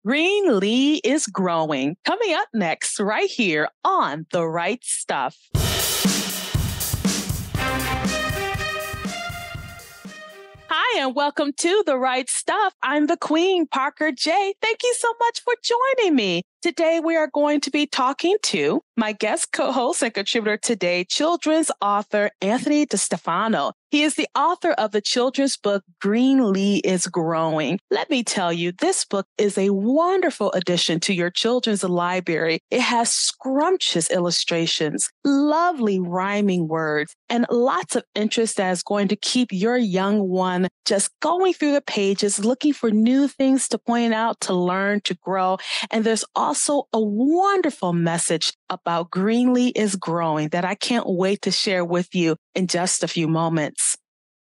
Greenlee is growing. Coming up next, right here on The Right Stuff. Hi, and welcome to The Right Stuff. I'm the Queen, Parker J. Thank you so much for joining me. Today, we are going to be talking to my guest co-host and contributor today, children's author Anthony DeStefano. He is the author of the children's book, Greenlee Is Growing. Let me tell you, this book is a wonderful addition to your children's library. It has scrumptious illustrations, lovely rhyming words, and lots of interest that is going to keep your young one just going through the pages, looking for new things to point out, to learn, to grow. And there's also a wonderful message about Greenlee is Growing that I can't wait to share with you in just a few moments.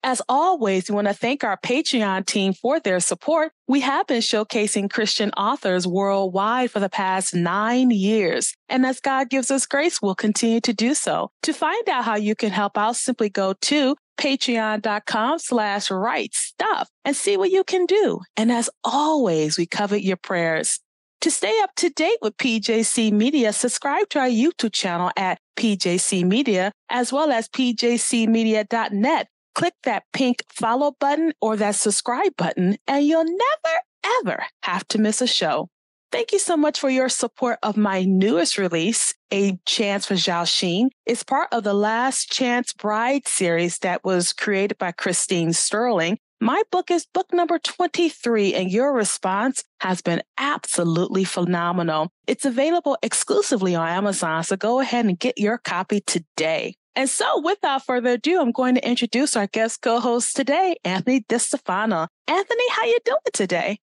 As always, we want to thank our Patreon team for their support. We have been showcasing Christian authors worldwide for the past 9 years. And as God gives us grace, we'll continue to do so. To find out how you can help out, simply go to patreon.com/rightstuff and see what you can do. And as always, we covet your prayers. To stay up to date with PJC Media, subscribe to our YouTube channel at PJC Media, as well as pjcmedia.net. Click that pink follow button or that subscribe button, and you'll never, ever have to miss a show. Thank you so much for your support of my newest release, A Chance for Zhao Xin. It's part of the Last Chance Bride series that was created by Christine Sterling. My book is book number 23, and your response has been absolutely phenomenal. It's available exclusively on Amazon, so go ahead and get your copy today. And so without further ado, I'm going to introduce our guest co-host today, Anthony DeStefano. Anthony, how you doing today?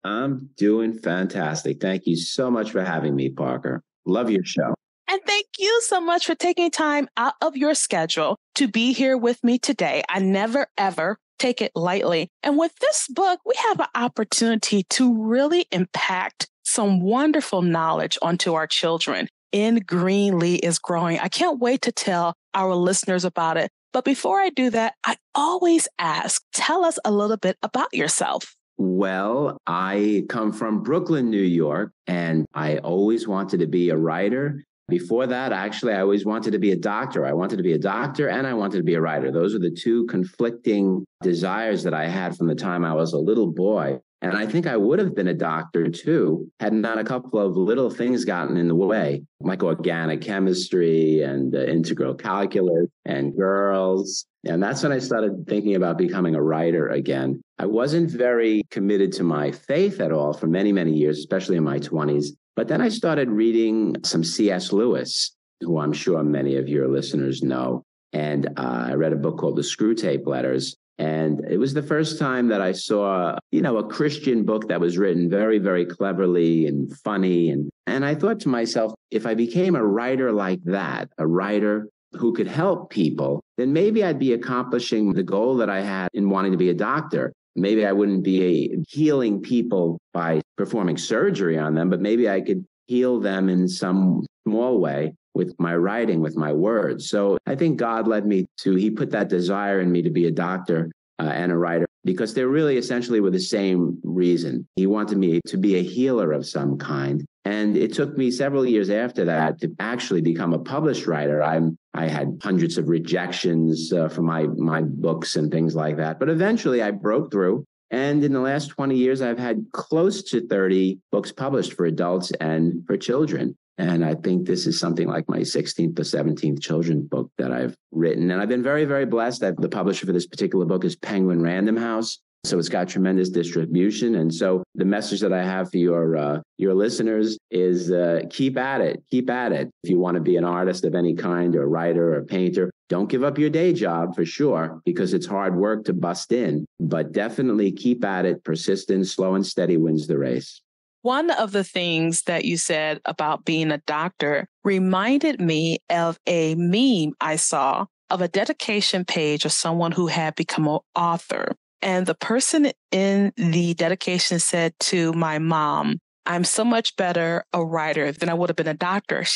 I'm doing fantastic. Thank you so much for having me, Parker. Love your show. And thank you so much for taking time out of your schedule to be here with me today. I never, ever take it lightly. And with this book, we have an opportunity to really impact some wonderful knowledge onto our children. In Greenlee Is Growing. I can't wait to tell our listeners about it. But before I do that, I always ask, tell us a little bit about yourself. Well, I come from Brooklyn, New York, and I always wanted to be a writer. Before that, actually, I always wanted to be a doctor. I wanted to be a doctor and I wanted to be a writer. Those are the two conflicting desires that I had from the time I was a little boy. And I think I would have been a doctor, too, had not a couple of little things gotten in the way, like organic chemistry and integral calculus and girls. And that's when I started thinking about becoming a writer again. I wasn't very committed to my faith at all for many, many years, especially in my 20s. But then I started reading some C.S. Lewis, who I'm sure many of your listeners know. And I read a book called The Screwtape Letters. And it was the first time that I saw, a Christian book that was written very, very cleverly and funny. And I thought to myself, if I became a writer like that, a writer who could help people, then maybe I'd be accomplishing the goal that I had in wanting to be a doctor. Maybe I wouldn't be healing people by performing surgery on them, but maybe I could heal them in some small way with my writing, with my words. So I think God led me he put that desire in me to be a doctor and a writer, because they're really essentially were the same reason. He wanted me to be a healer of some kind. And it took me several years after that to actually become a published writer. I had hundreds of rejections for my books and things like that. But eventually I broke through. And in the last 20 years, I've had close to 30 books published for adults and for children. And I think this is something like my 16th or 17th children's book that I've written. And I've been very, very blessed that the publisher for this particular book is Penguin Random House. So it's got tremendous distribution. And so the message that I have for your listeners is keep at it. Keep at it. If you want to be an artist of any kind, or a writer or a painter, don't give up your day job for sure, because it's hard work to bust in. But definitely keep at it. Persistence, slow and steady wins the race. One of the things that you said about being a doctor reminded me of a meme I saw of a dedication page of someone who had become an author. And the person in the dedication said to my mom, "I'm so much better a writer than I would have been a doctor."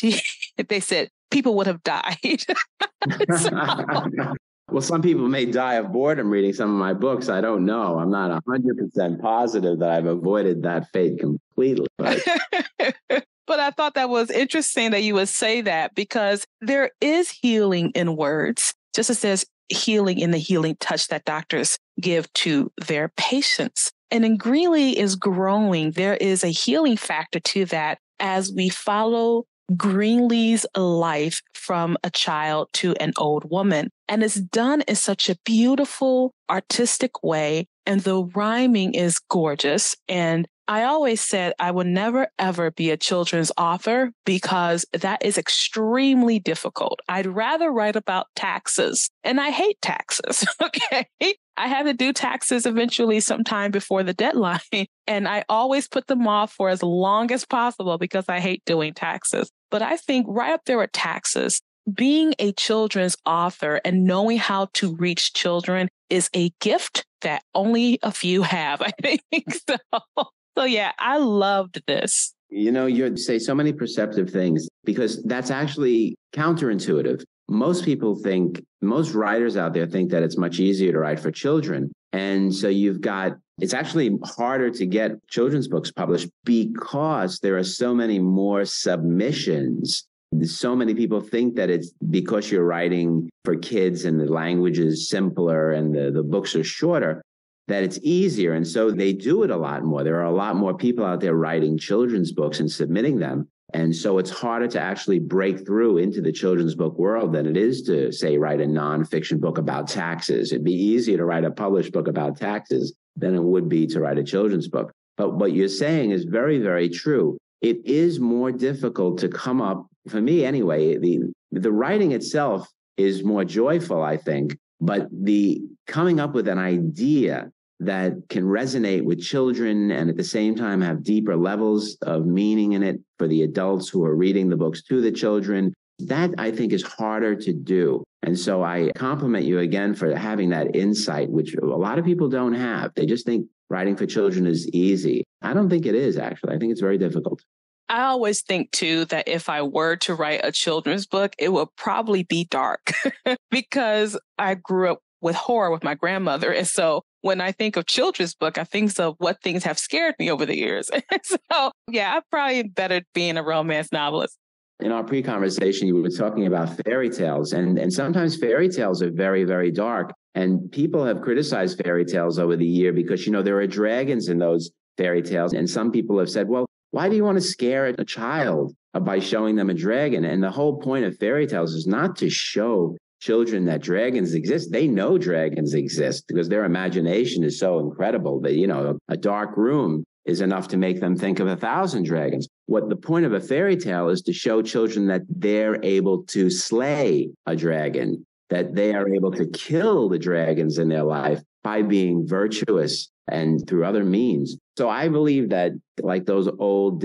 They said people would have died. Well, some people may die of boredom reading some of my books. I don't know. I'm not 100% positive that I've avoided that fate completely. completely. Right. But I thought that was interesting that you would say that, because there is healing in words, just as there's healing in the healing touch that doctors give to their patients. And in Greenlee Is Growing, there is a healing factor to that as we follow Greenlee's life from a child to an old woman. And it's done in such a beautiful, artistic way. And the rhyming is gorgeous. And I always said I would never, ever be a children's author because that is extremely difficult. I'd rather write about taxes, and I hate taxes. Okay. I have to do taxes eventually sometime before the deadline. And I always put them off for as long as possible because I hate doing taxes. But I think right up there with taxes, being a children's author and knowing how to reach children is a gift that only a few have, I think. So yeah, I loved this. You know, you say so many perceptive things because that's actually counterintuitive. Most writers out there think that it's much easier to write for children. And so it's actually harder to get children's books published because there are so many more submissions. So many people think that it's because you're writing for kids and the language is simpler and the books are shorter, that it's easier. And so they do it a lot more. There are a lot more people out there writing children's books and submitting them. And so it's harder to actually break through into the children's book world than it is to, say, write a nonfiction book about taxes. It'd be easier to write a published book about taxes than it would be to write a children's book. But what you're saying is very, very true. It is more difficult to come up, for me anyway, the writing itself is more joyful, I think, but the coming up with an idea that can resonate with children and at the same time have deeper levels of meaning in it for the adults who are reading the books to the children, that I think is harder to do. And so I compliment you again for having that insight, which a lot of people don't have. They just think writing for children is easy. I don't think it is, actually. I think it's very difficult. I always think, too, that if I were to write a children's book, it would probably be dark because I grew up with horror with my grandmother. And so when I think of children's book, I think of what things have scared me over the years. So, yeah, I'm probably better being a romance novelist. In our pre-conversation, you were talking about fairy tales, and sometimes fairy tales are very, very dark. And people have criticized fairy tales over the year because, there are dragons in those fairy tales. And some people have said, well, why do you want to scare a child by showing them a dragon? And the whole point of fairy tales is not to show children that dragons exist. They know dragons exist because their imagination is so incredible that, a dark room is enough to make them think of 1,000 dragons. What the point of a fairy tale is to show children that they're able to slay a dragon, that they are able to kill the dragons in their life by being virtuous and through other means. So I believe that, like those old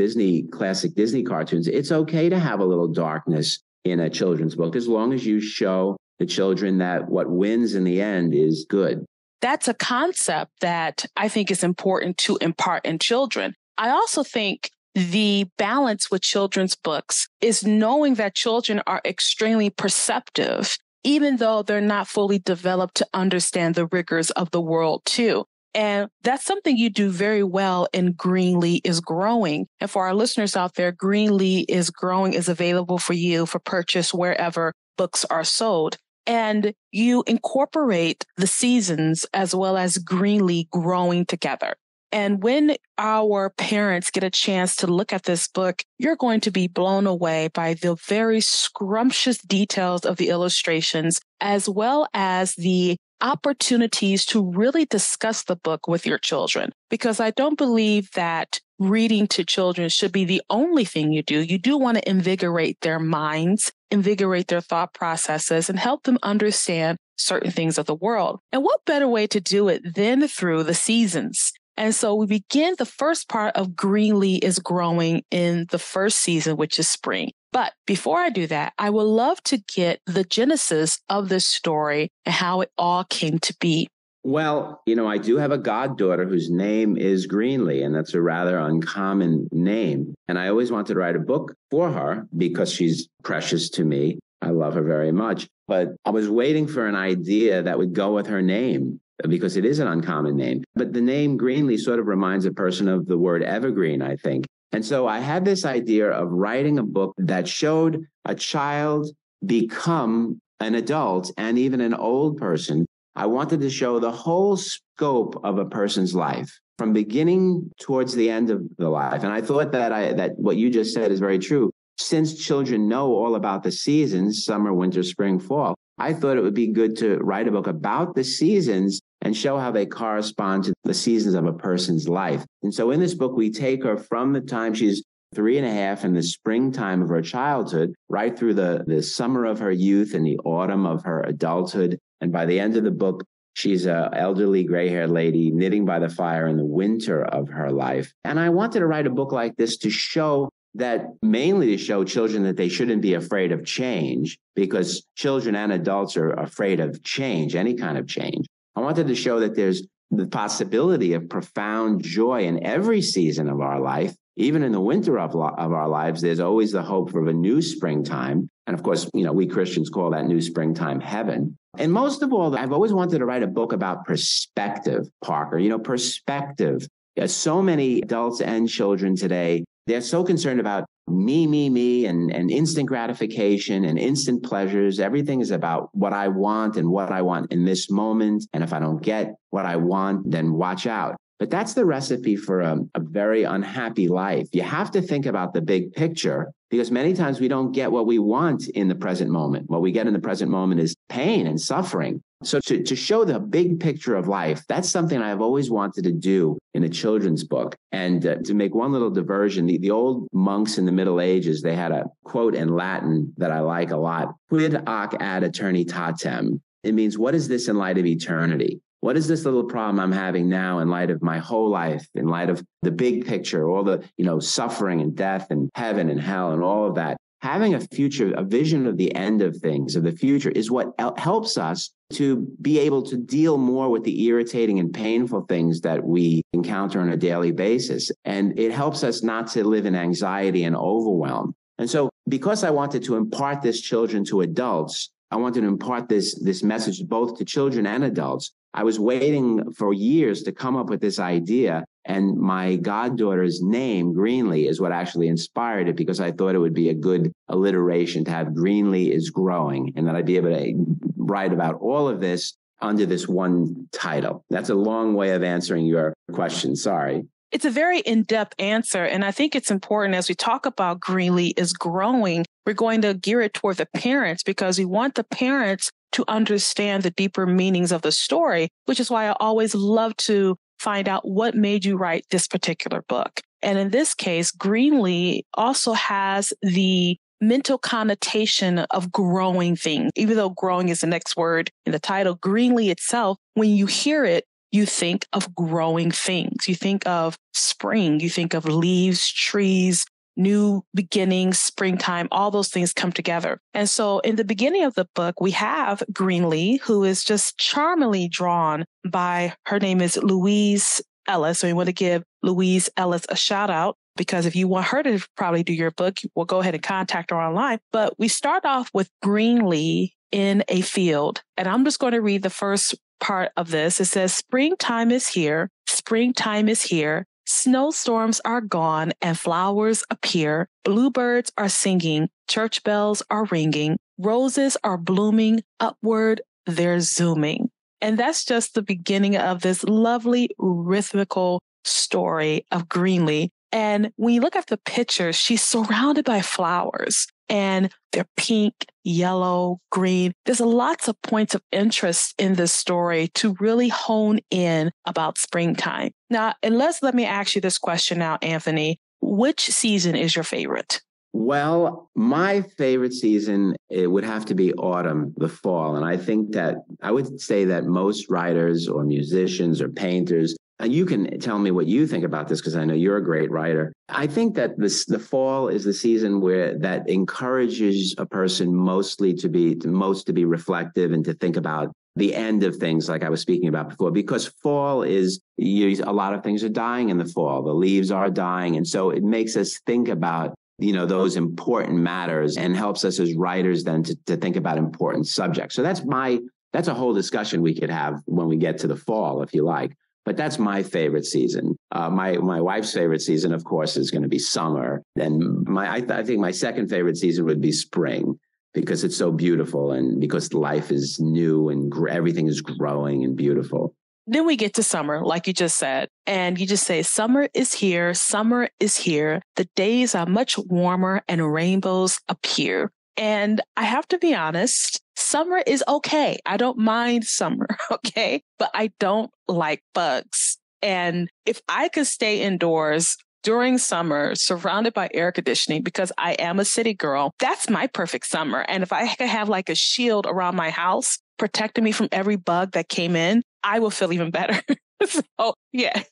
classic Disney cartoons, it's okay to have a little darkness in a children's book as long as you show the children that what wins in the end is good. That's a concept that I think is important to impart in children. I also think the balance with children's books is knowing that children are extremely perceptive, even though they're not fully developed to understand the rigors of the world too. And that's something you do very well in Greenlee Is Growing. And for our listeners out there, Greenlee Is Growing is available for you for purchase wherever books are sold. And you incorporate the seasons as well as Greenlee growing together. And when our parents get a chance to look at this book, you're going to be blown away by the very scrumptious details of the illustrations, as well as the opportunities to really discuss the book with your children. Because I don't believe that reading to children should be the only thing you do. You do want to invigorate their minds, invigorate their thought processes, and help them understand certain things of the world. And what better way to do it than through the seasons? And so we begin the first part of Greenlee Is Growing in the first season, which is spring. But before I do that, I would love to get the genesis of this story and how it all came to be. Well, I do have a goddaughter whose name is Greenlee, and that's a rather uncommon name. And I always wanted to write a book for her because she's precious to me. I love her very much. But I was waiting for an idea that would go with her name. because it is an uncommon name. But the name Greenlee sort of reminds a person of the word evergreen, I think. And so I had this idea of writing a book that showed a child become an adult and even an old person. I wanted to show the whole scope of a person's life from beginning towards the end of the life. And I thought that what you just said is very true. Since children know all about the seasons, summer, winter, spring, fall, I thought it would be good to write a book about the seasons and show how they correspond to the seasons of a person's life. And so in this book, we take her from the time she's 3.5 in the springtime of her childhood, right through the summer of her youth and the autumn of her adulthood. And by the end of the book, she's an elderly gray-haired lady knitting by the fire in the winter of her life. And I wanted to write a book like this to show that, mainly to show children that they shouldn't be afraid of change, because children and adults are afraid of change, any kind of change. I wanted to show that there's the possibility of profound joy in every season of our life. Even in the winter of our lives, there's always the hope for a new springtime. And of course, we Christians call that new springtime heaven. And most of all, I've always wanted to write a book about perspective, Parker. Perspective. There's so many adults and children today, they're so concerned about me, and instant gratification and instant pleasures. Everything is about what I want and what I want in this moment. And if I don't get what I want, then watch out. But that's the recipe for a very unhappy life. You have to think about the big picture, because many times we don't get what we want in the present moment. What we get in the present moment is pain and suffering. So to show the big picture of life, that's something I've always wanted to do in a children's book. And to make one little diversion, the old monks in the Middle Ages, they had a quote in Latin that I like a lot. Quid hoc ad eternitatem. It means, what is this in light of eternity? What is this little problem I'm having now in light of my whole life, in light of the big picture, all the, suffering and death and heaven and hell and all of that? Having a future, a vision of the end of things, of the future, is what helps us to be able to deal more with the irritating and painful things that we encounter on a daily basis. And it helps us not to live in anxiety and overwhelm. And so because I wanted to impart this children to adults, I wanted to impart this message both to children and adults. I was waiting for years to come up with this idea, and my goddaughter's name, Greenlee, is what actually inspired it, because I thought it would be a good alliteration to have Greenlee Is Growing, and that I'd be able to write about all of this under this one title. That's a long way of answering your question. Sorry. It's a very in-depth answer, and I think it's important as we talk about Greenlee Is Growing, we're going to gear it toward the parents, because we want the parents to understand the deeper meanings of the story, which is why I always love to find out what made you write this particular book. And in this case, Greenlee also has the mental connotation of growing things. Even though growing is the next word in the title, Greenlee itself, when you hear it, you think of growing things. You think of spring, you think of leaves, trees, new beginnings, springtime, all those things come together. And so in the beginning of the book, we have Greenlee, who is just charmingly drawn by, her name is Louise Ellis. So we want to give Louise Ellis a shout out, because if you want her to probably do your book, we'll go ahead and contact her online. But we start off with Greenlee in a field. And I'm just going to read the first part of this. It says, springtime is here. Springtime is here. Snowstorms are gone and flowers appear. Bluebirds are singing. Church bells are ringing. Roses are blooming. Upward, they're zooming. And that's just the beginning of this lovely rhythmical story of Greenlee. And when you look at the pictures, she's surrounded by flowers, and they're pink, yellow, green. There's lots of points of interest in this story to really hone in about springtime. Now, let me ask you this question now, Anthony. Which season is your favorite? Well, my favorite season, it would have to be autumn, the fall. And I think that I would say that most writers or musicians or painters, and you can tell me what you think about this, because I know you're a great writer. I think that the fall is the season that encourages a person mostly to be reflective and to think about the end of things, like I was speaking about before, because fall is, a lot of things are dying in the fall. The leaves are dying. And so it makes us think about, those important matters, and helps us as writers then to think about important subjects. So that's my that's a whole discussion we could have when we get to the fall, if you like. But that's my favorite season. My wife's favorite season, of course, is going to be summer. And I think my second favorite season would be spring, because it's so beautiful and because life is new and everything is growing and beautiful. Then we get to summer, like you just said, and you just say, summer is here. Summer is here. The days are much warmer and rainbows appear. And I have to be honest, summer is okay. I don't mind summer, okay? But I don't like bugs. And if I could stay indoors during summer, surrounded by air conditioning, because I am a city girl, that's my perfect summer. And if I could have like a shield around my house, protecting me from every bug that came in, I will feel even better. So, yeah.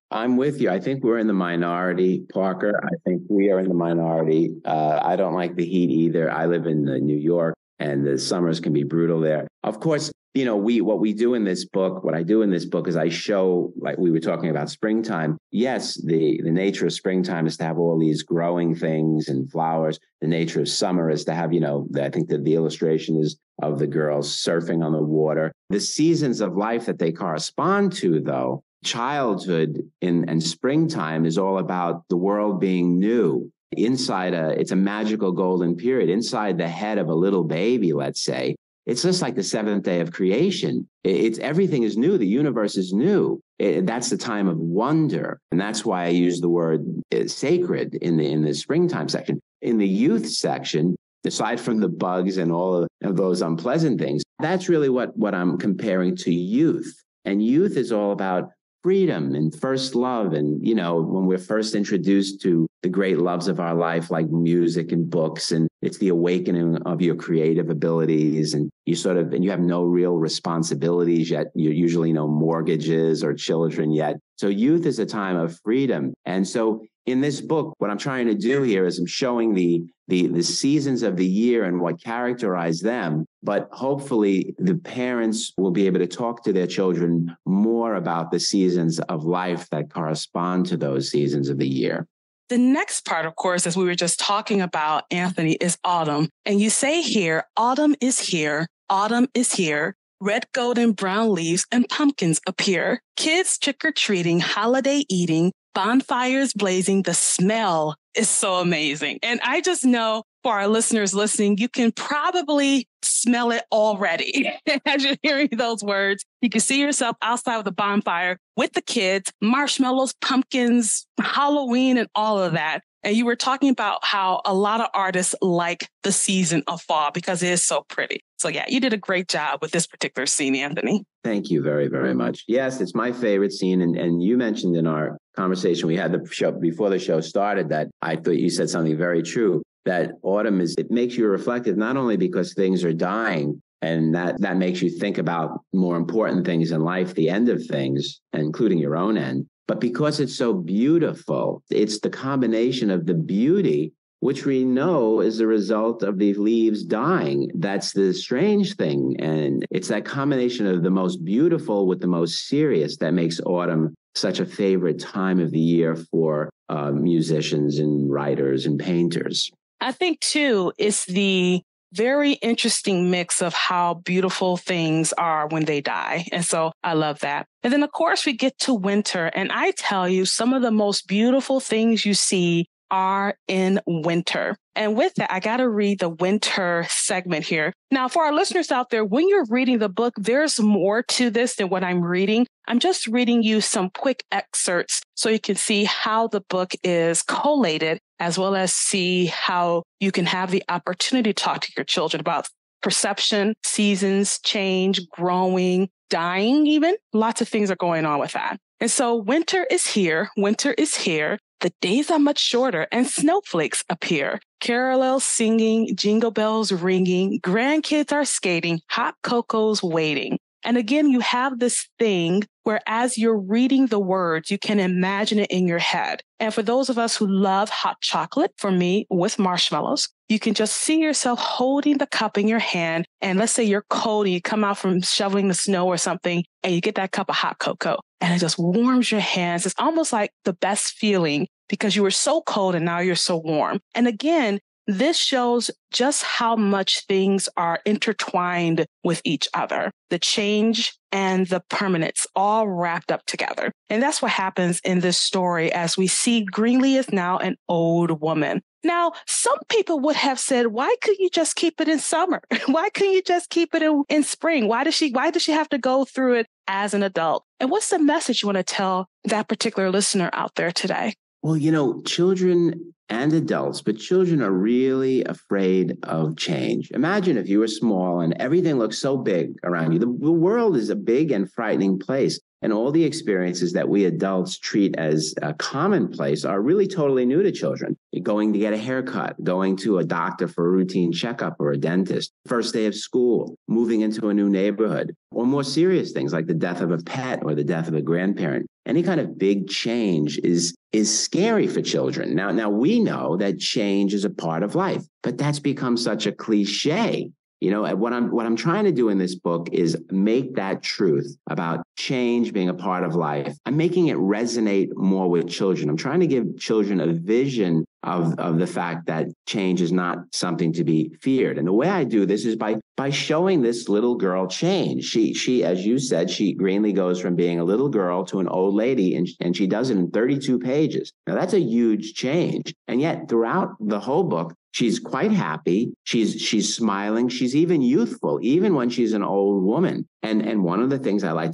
I'm with you. I think we're in the minority, Parker. I think we are in the minority. I don't like the heat either. I live in New York, and the summers can be brutal there. Of course, what I do in this book is I show, like we were talking about springtime. Yes, the nature of springtime is to have all these growing things and flowers. The nature of summer is to have, I think that the illustration is of the girls surfing on the water. The seasons of life that they correspond to, though, childhood and springtime is all about the world being new. It's a magical golden period inside the head of a little baby, let's say. It's just like the seventh day of creation. Everything is new. The universe is new. That's the time of wonder. And that's why I use the word sacred in the springtime section. In the youth section, aside from the bugs and all of those unpleasant things, that's really what I'm comparing to youth. And youth is all about freedom and first love. And, when we're first introduced to the great loves of our life, like music and books, and it's the awakening of your creative abilities, and you have no real responsibilities yet. You usually no mortgages or children yet. So youth is a time of freedom. And so in this book, what I'm trying to do here is I'm showing the seasons of the year and what characterize them. But hopefully the parents will be able to talk to their children more about the seasons of life that correspond to those seasons of the year. The next part, of course, as we were just talking about, Anthony, is autumn. And you say here, autumn is here. Autumn is here. Red, golden, brown leaves and pumpkins appear. Kids trick-or-treating, holiday eating, bonfires blazing. The smell is so amazing. And I just know for our listeners listening, you can probably smell it already. As you're hearing those words, you can see yourself outside of the bonfire with the kids, marshmallows, pumpkins, Halloween, and all of that. And you were talking about how a lot of artists like the season of fall because it is so pretty. So yeah, you did a great job with this particular scene, Anthony. Thank you very, very much. Yes, it's my favorite scene. And you mentioned in our conversation we had the show before the show started that I thought you said something very true, that autumn it makes you reflective, not only because things are dying, and that makes you think about more important things in life, the end of things, including your own end, but because it's so beautiful. It's the combination of the beauty, which we know is the result of the leaves dying. That's the strange thing. And it's that combination of the most beautiful with the most serious that makes autumn such a favorite time of the year for musicians and writers and painters. I think, too, it's the very interesting mix of how beautiful things are when they die. And so I love that. And then, of course, we get to winter. And I tell you, some of the most beautiful things you see are in winter. And with that, I got to read the winter segment here. Now, for our listeners out there, when you're reading the book, there's more to this than what I'm reading. I'm just reading you some quick excerpts so you can see how the book is collated, as well as see how you can have the opportunity to talk to your children about perception, seasons, change, growing, dying even. Lots of things are going on with that. And so winter is here. Winter is here. The days are much shorter and snowflakes appear. Carolers singing, jingle bells ringing, grandkids are skating, hot cocoa's waiting. And again, you have this thing where as you're reading the words, you can imagine it in your head. And for those of us who love hot chocolate, for me, with marshmallows, you can just see yourself holding the cup in your hand. And let's say you're cold and you come out from shoveling the snow or something, and you get that cup of hot cocoa and it just warms your hands. It's almost like the best feeling because you were so cold and now you're so warm. And again, this shows just how much things are intertwined with each other. The change and the permanence all wrapped up together. And that's what happens in this story as we see Greenlee is now an old woman. Now, some people would have said, why couldn't you just keep it in summer? Why couldn't you just keep it in spring? Why does she have to go through it as an adult? And what's the message you want to tell that particular listener out there today? Well, children and adults, but children are really afraid of change. Imagine if you were small and everything looks so big around you. The world is a big and frightening place. And all the experiences that we adults treat as commonplace are really totally new to children. Going to get a haircut, going to a doctor for a routine checkup or a dentist, first day of school, moving into a new neighborhood, or more serious things like the death of a pet or the death of a grandparent. Any kind of big change is scary for children. Now we know that change is a part of life, but that's become such a cliche. What I'm trying to do in this book is make that truth about change being a part of life. I'm making it resonate more with children. I'm trying to give children a vision of the fact that change is not something to be feared. And the way I do this is by showing this little girl change. She, as you said, Greenlee goes from being a little girl to an old lady, and she does it in 32 pages. Now that's a huge change. And yet throughout the whole book, she's quite happy. She's smiling. She's even youthful, even when she's an old woman. And one of the things I'd like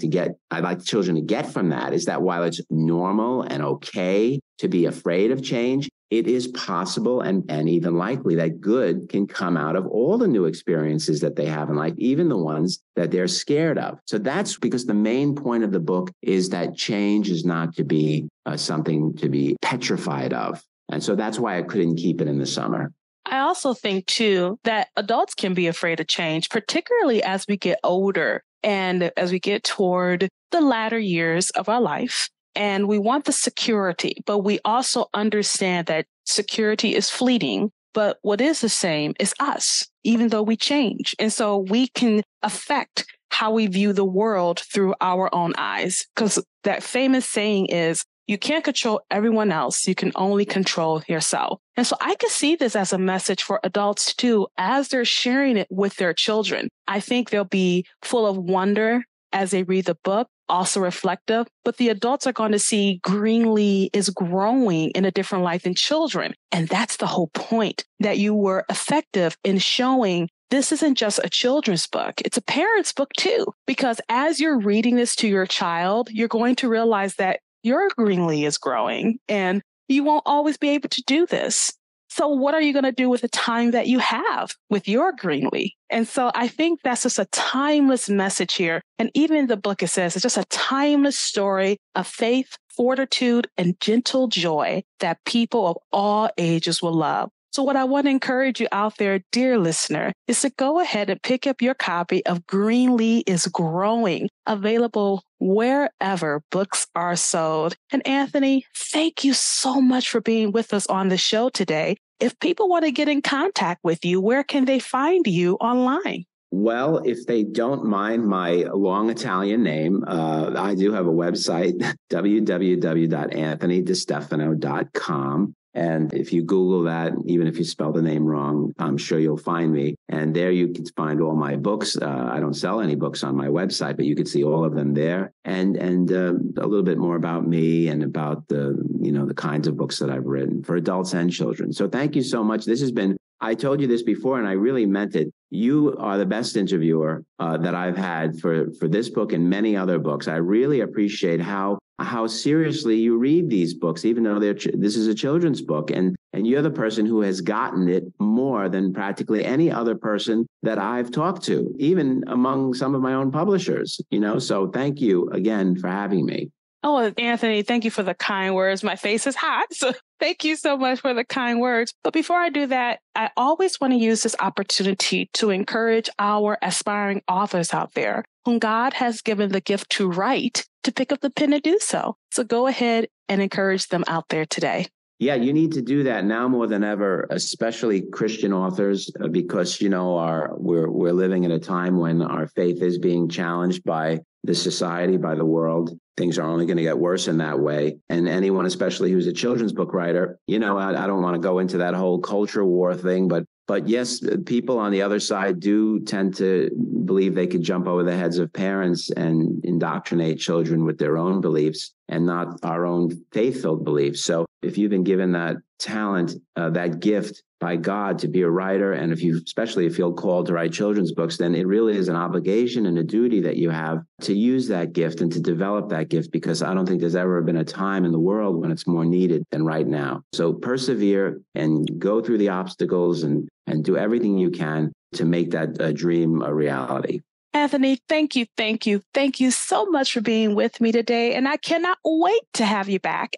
children to get from that is that while it's normal and okay to be afraid of change, it is possible and even likely that good can come out of all the new experiences that they have in life, even the ones that they're scared of. So that's because the main point of the book is that change is not to be something to be petrified of. And so that's why I couldn't keep it in the summer. I also think, too, that adults can be afraid of change, particularly as we get older and as we get toward the latter years of our life. And we want the security, but we also understand that security is fleeting. But what is the same is us, even though we change. And so we can affect how we view the world through our own eyes. Because that famous saying is, you can't control everyone else. You can only control yourself. And so I can see this as a message for adults, too, as they're sharing it with their children. I think they'll be full of wonder as they read the book, also reflective, but the adults are going to see Greenlee is growing in a different light than children. And that's the whole point, that you were effective in showing this isn't just a children's book. It's a parent's book, too, because as you're reading this to your child, you're going to realize that your Greenlee is growing and you won't always be able to do this. So what are you going to do with the time that you have with your Greenlee? And so I think that's just a timeless message here. And even in the book, it says it's just a timeless story of faith, fortitude, and gentle joy that people of all ages will love. So what I want to encourage you out there, dear listener, is to go ahead and pick up your copy of Greenlee Is Growing, available wherever books are sold. And Anthony, thank you so much for being with us on the show today. If people want to get in contact with you, where can they find you online? Well, if they don't mind my long Italian name, I do have a website, www.anthonydistefano.com. And if you Google that, even if you spell the name wrong, I'm sure you'll find me. And there you can find all my books. I don't sell any books on my website, but you can see all of them there. And a little bit more about me and about the kinds of books that I've written for adults and children. So thank you so much. This has been, I told you this before, and I really meant it. You are the best interviewer that I've had for this book and many other books. I really appreciate how seriously you read these books, even though this is a children's book. And you're the person who has gotten it more than practically any other person that I've talked to, even among some of my own publishers, So thank you again for having me. Oh, Anthony, thank you for the kind words. My face is hot. So thank you so much for the kind words. But before I do that, I always want to use this opportunity to encourage our aspiring authors out there whom God has given the gift to write to pick up the pen and do so. So go ahead and encourage them out there today. Yeah, you need to do that now more than ever, especially Christian authors, because, we're living in a time when our faith is being challenged by this society, by the world. Things are only going to get worse in that way. And anyone, especially who's a children's book writer, I don't want to go into that whole culture war thing, but yes, people on the other side do tend to believe they could jump over the heads of parents and indoctrinate children with their own beliefs and not our own faith-filled beliefs. So if you've been given that talent, that gift by God to be a writer, and especially if you feel called to write children's books, then it really is an obligation and a duty that you have to use that gift and to develop that gift, because I don't think there's ever been a time in the world when it's more needed than right now. So persevere and go through the obstacles and do everything you can to make that dream a reality. Anthony, thank you so much for being with me today. And I cannot wait to have you back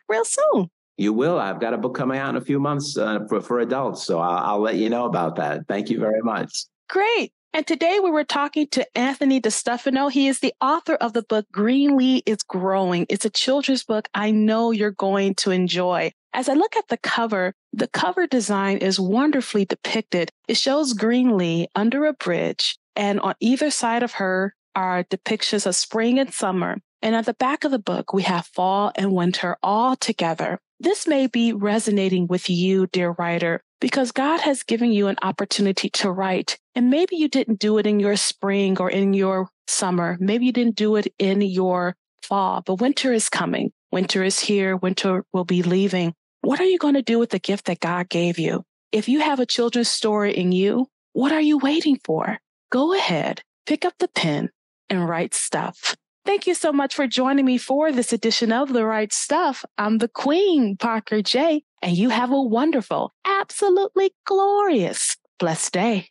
real soon. You will. I've got a book coming out in a few months for adults, so I'll let you know about that. Thank you very much. Great. And today we were talking to Anthony DeStefano. He is the author of the book Greenlee Is Growing. It's a children's book I know you're going to enjoy. As I look at the cover design is wonderfully depicted. It shows Greenlee under a bridge, and on either side of her are depictions of spring and summer. And at the back of the book, we have fall and winter all together. This may be resonating with you, dear writer, because God has given you an opportunity to write. And maybe you didn't do it in your spring or in your summer. Maybe you didn't do it in your fall, but winter is coming. Winter is here. Winter will be leaving. What are you going to do with the gift that God gave you? If you have a children's story in you, what are you waiting for? Go ahead, pick up the pen and write stuff. Thank you so much for joining me for this edition of The Right Stuff. I'm the Queen, Parker J, and you have a wonderful, absolutely glorious, blessed day.